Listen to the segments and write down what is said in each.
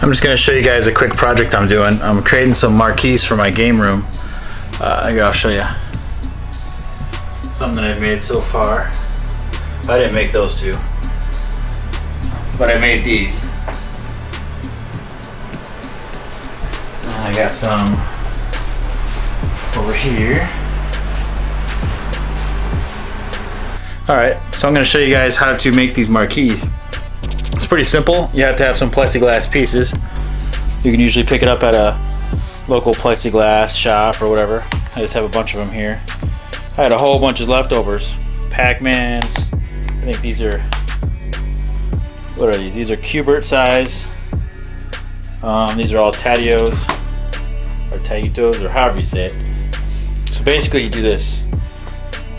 I'm just going to show you guys a quick project I'm doing. I'm creating some marquees for my game room. Here, I'll show you something I've made so far. I didn't make those two, but I made these. And I got some over here. Alright, so I'm going to show you guys how to make these marquees. It's pretty simple. You have to have some plexiglass pieces. You can usually pick it up at a local plexiglass shop or whatever. I just have a bunch of them here. I had a whole bunch of leftovers. Pac-Mans. I think these are, what are these? These are Cubert size. These are all Tadios or Taitos or however you say it. So basically you do this.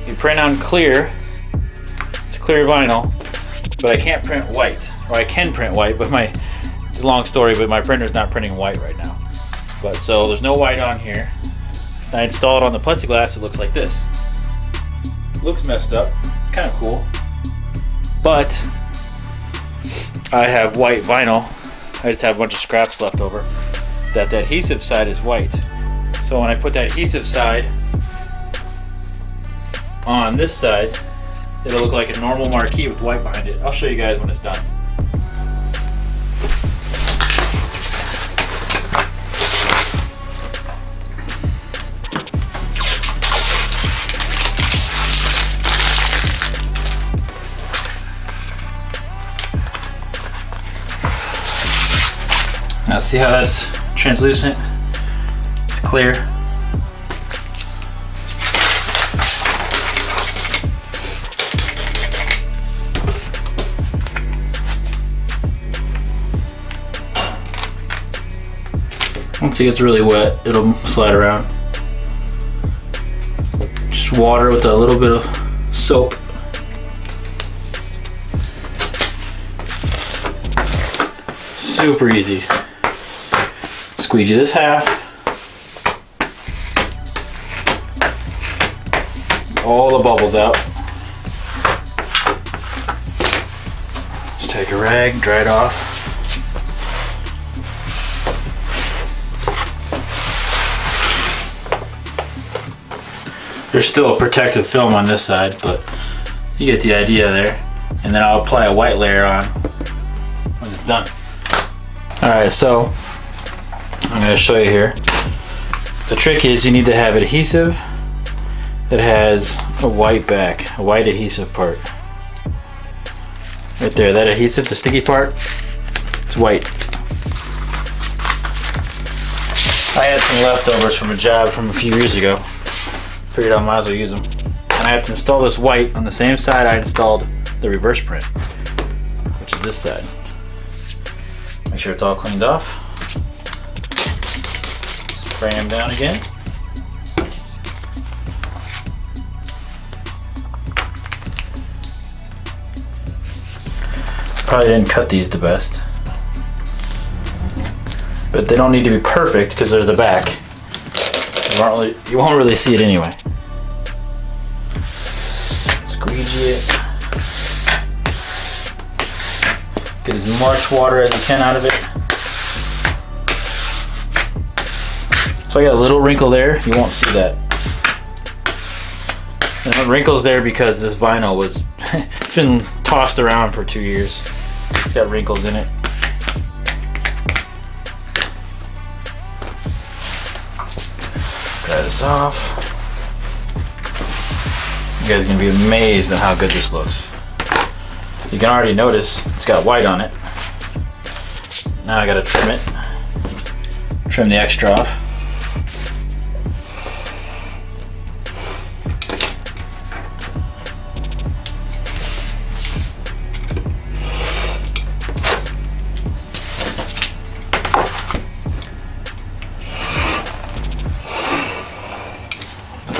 You print on clear. It's clear vinyl, but I can't print white. Or I can print white, but it's a long story, but my printer's not printing white right now. But so there's no white on here. I install it on the plexiglass, it looks like this. It looks messed up. It's kind of cool. But I have white vinyl. I just have a bunch of scraps left over. The adhesive side is white. So when I put that adhesive side on this side, it'll look like a normal marquee with white behind it. I'll show you guys when it's done. Now see how that's translucent? It's clear. Once it gets really wet, it'll slide around. Just water with a little bit of soap. Super easy. Squeegee this half. All the bubbles out. Just take a rag, dry it off. There's still a protective film on this side, but you get the idea there. And then I'll apply a white layer on when it's done. Alright, so I'm going to show you here. The trick is you need to have adhesive that has a white back, a white adhesive part. Right there, that adhesive, the sticky part, it's white. I had some leftovers from a job from a few years ago. Figured I might as well use them. And I have to install this white on the same side I installed the reverse print, which is this side. Make sure it's all cleaned off. Spray them down again. Probably didn't cut these the best, but they don't need to be perfect because they're the back. You won't really see it anyway. Squeegee it. Get as much water as you can out of it. So I got a little wrinkle there. You won't see that. And the wrinkle's there because this vinyl was, it's been tossed around for 2 years. It's got wrinkles in it. Dry this off. You guys are gonna be amazed at how good this looks. You can already notice it's got white on it. Now I gotta trim it. Trim the extra off.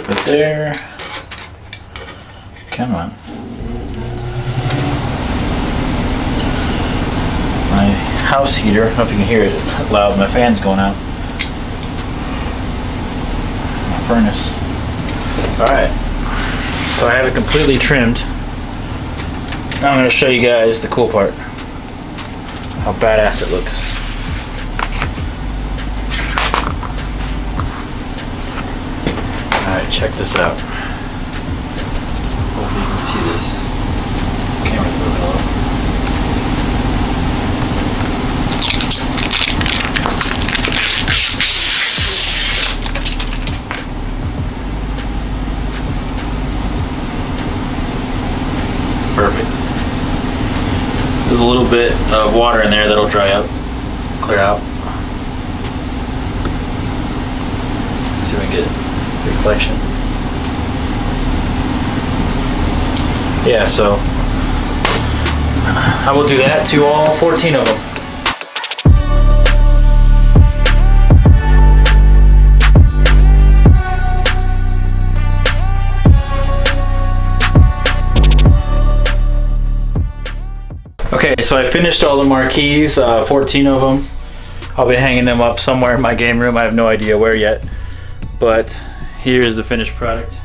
Put it there. Come on. My house heater, I don't know if you can hear it, it's loud, my fan's going out. My furnace. Alright, so I have it completely trimmed. Now I'm going to show you guys the cool part. How badass it looks. Check this out. Hopefully you can see this. Camera's moving a little. Perfect. There's a little bit of water in there that'll dry up, clear out. See if we can get reflection. Yeah, so I will do that to all 14 of them. Okay, so I finished all the marquees, 14 of them. I'll be hanging them up somewhere in my game room. I have no idea where yet, but here's the finished product.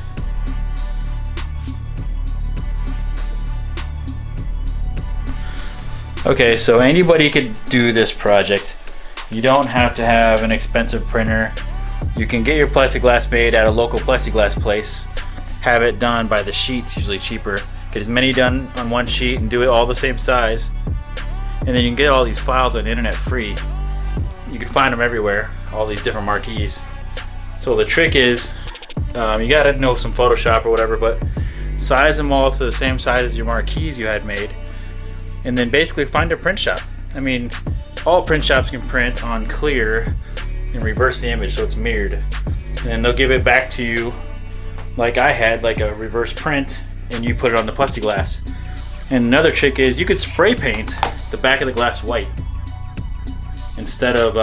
Okay, so anybody could do this project. You don't have to have an expensive printer. You can get your plexiglass made at a local plexiglass place. Have it done by the sheet, usually cheaper. Get as many done on one sheet and do it all the same size. And then you can get all these files on the internet free. You can find them everywhere, all these different marquees. So the trick is, you gotta know some Photoshop or whatever, but size them all to the same size as your marquees you had made. And then basically find a print shop. I mean, all print shops can print on clear and reverse the image so it's mirrored. And they'll give it back to you like I had, like a reverse print, and you put it on the plexiglass. And another trick is you could spray paint the back of the glass white. Instead of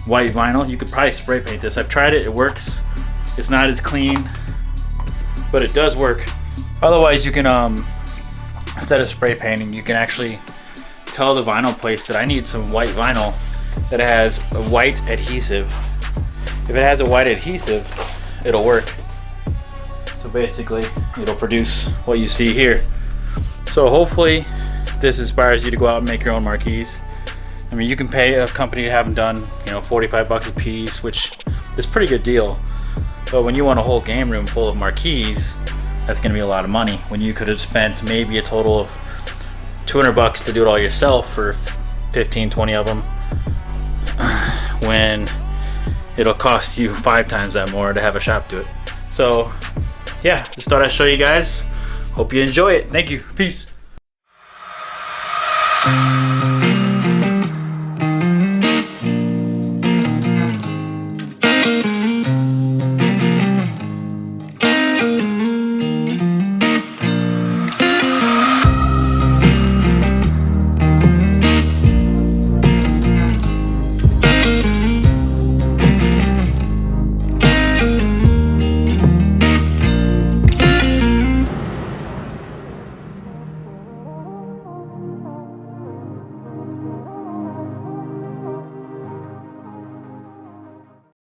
white vinyl, you could probably spray paint this. I've tried it, it works. It's not as clean, but it does work. Otherwise, you can, instead of spray painting, you can actually tell the vinyl place that I need some white vinyl that has a white adhesive. If it has a white adhesive, it'll work. So basically, it'll produce what you see here. So hopefully, this inspires you to go out and make your own marquees. I mean, you can pay a company to have them done, you know, 45 bucks a piece, which is a pretty good deal. But when you want a whole game room full of marquees, that's gonna be a lot of money. When you could have spent maybe a total of 200 bucks to do it all yourself for 15, 20 of them, when it'll cost you 5 times that more to have a shop do it. So yeah, just thought I'd show you guys. Hope you enjoy it. Thank you. Peace.